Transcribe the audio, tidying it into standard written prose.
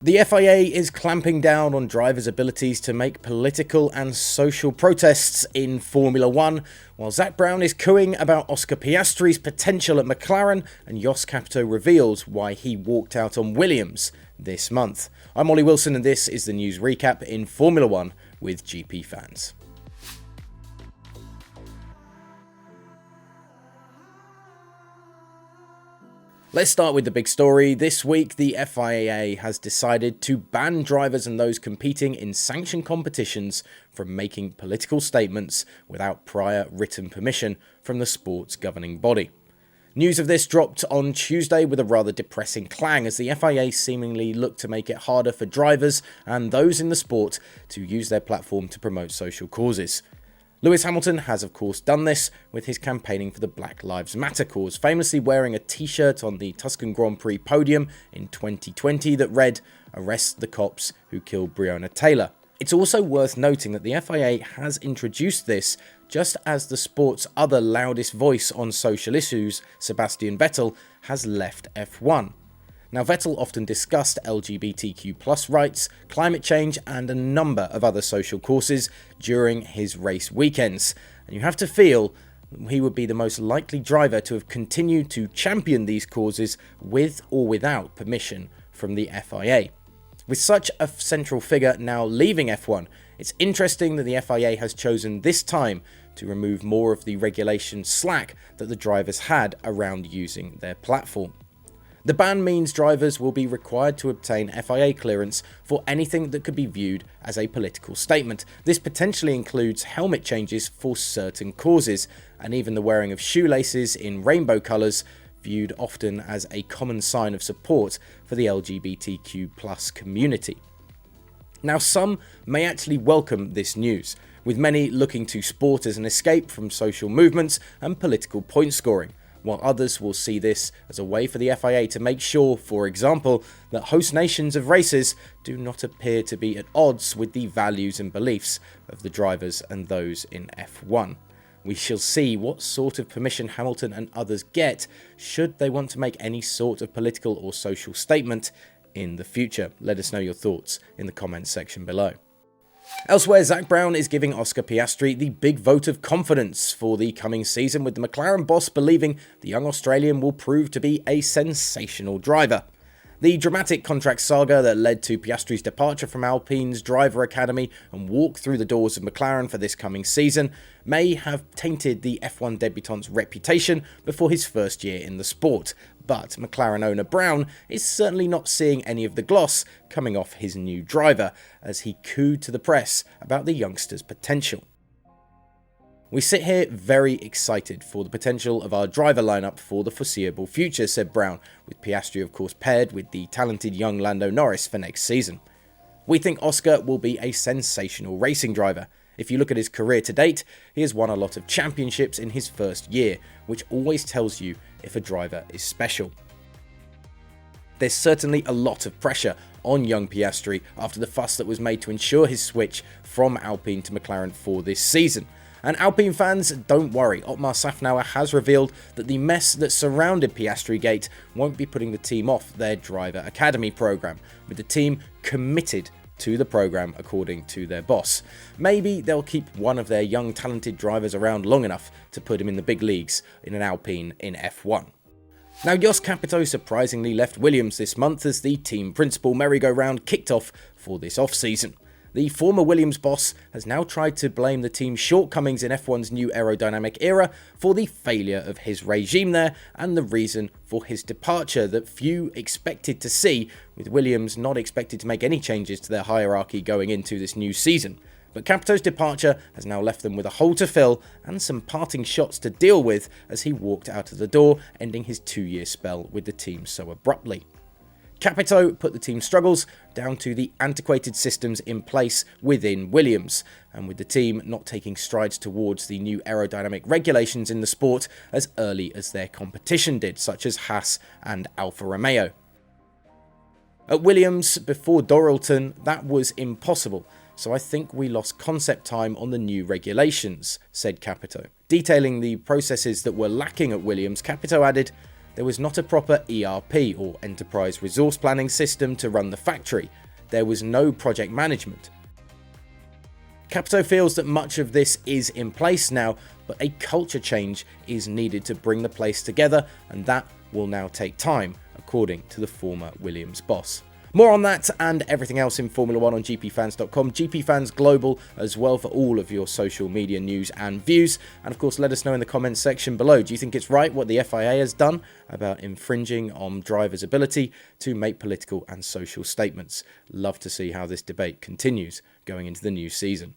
The FIA is clamping down on drivers' abilities to make political and social protests in Formula 1, while Zak Brown is cooing about Oscar Piastri's potential at McLaren, and Jost Capito reveals why he walked out on Williams this month. I'm Ollie Wilson, and this is the news recap in Formula 1 with GPFans. Let's start with the big story. This week, the FIA has decided to ban drivers and those competing in sanctioned competitions from making political statements without prior written permission from the sport's governing body. News of this dropped on Tuesday with a rather depressing clang as the FIA seemingly looked to make it harder for drivers and those in the sport to use their platform to promote social causes. Lewis Hamilton has of course done this with his campaigning for the Black Lives Matter cause, famously wearing a t-shirt on the Tuscan Grand Prix podium in 2020 that read, "Arrest the cops who killed Breonna Taylor." It's also worth noting that the FIA has introduced this just as the sport's other loudest voice on social issues, Sebastian Vettel, has left F1. Now, Vettel often discussed LGBTQ+ rights, climate change, and a number of other social causes during his race weekends, and you have to feel he would be the most likely driver to have continued to champion these causes with or without permission from the FIA. With such a central figure now leaving F1, it's interesting that the FIA has chosen this time to remove more of the regulation slack that the drivers had around using their platform. The ban means drivers will be required to obtain FIA clearance for anything that could be viewed as a political statement. This potentially includes helmet changes for certain causes, and even the wearing of shoelaces in rainbow colours, viewed often as a common sign of support for the LGBTQ+ community. Now, some may actually welcome this news, with many looking to sport as an escape from social movements and political point scoring, while others will see this as a way for the FIA to make sure, for example, that host nations of races do not appear to be at odds with the values and beliefs of the drivers and those in F1. We shall see what sort of permission Hamilton and others get should they want to make any sort of political or social statement in the future. Let us know your thoughts in the comments section below. Elsewhere, Zak Brown is giving Oscar Piastri the big vote of confidence for the coming season, with the McLaren boss believing the young Australian will prove to be a sensational driver. The dramatic contract saga that led to Piastri's departure from Alpine's driver academy and walk through the doors of McLaren for this coming season may have tainted the F1 debutante's reputation before his first year in the sport, but McLaren owner Brown is certainly not seeing any of the gloss coming off his new driver, as he cooed to the press about the youngster's potential. "We sit here very excited for the potential of our driver lineup for the foreseeable future," said Brown, with Piastri of course paired with the talented young Lando Norris for next season. "We think Oscar will be a sensational racing driver. If you look at his career to date, he has won a lot of championships in his first year, which always tells you if a driver is special." There's certainly a lot of pressure on young Piastri after the fuss that was made to ensure his switch from Alpine to McLaren for this season. And Alpine fans, don't worry, Otmar Szafnauer has revealed that the mess that surrounded Piastri Gate won't be putting the team off their driver academy program, with the team committed to the program according to their boss. Maybe they'll keep one of their young talented drivers around long enough to put him in the big leagues in an Alpine in F1. Now, Jost Capito surprisingly left Williams this month as the team principal merry-go-round kicked off for this off-season. The former Williams boss has now tried to blame the team's shortcomings in F1's new aerodynamic era for the failure of his regime there and the reason for his departure that few expected to see, with Williams not expected to make any changes to their hierarchy going into this new season. But Capito's departure has now left them with a hole to fill and some parting shots to deal with as he walked out of the door, ending his 2-year spell with the team so abruptly. Capito put the team's struggles down to the antiquated systems in place within Williams, and with the team not taking strides towards the new aerodynamic regulations in the sport as early as their competition did, such as Haas and Alfa Romeo. At Williams, before Doralton, that was impossible, so I think we lost concept time on the new regulations, said Capito. Detailing the processes that were lacking at Williams, Capito added, there was not a proper ERP or enterprise resource planning system to run the factory. There was no project management. Capito feels that much of this is in place now, but a culture change is needed to bring the place together, and that will now take time, according to the former Williams boss. More on that and everything else in Formula 1 on GPFans.com, GPFans Global as well for all of your social media news and views. And of course, let us know in the comments section below. Do you think it's right what the FIA has done about infringing on drivers' ability to make political and social statements? Love to see how this debate continues going into the new season.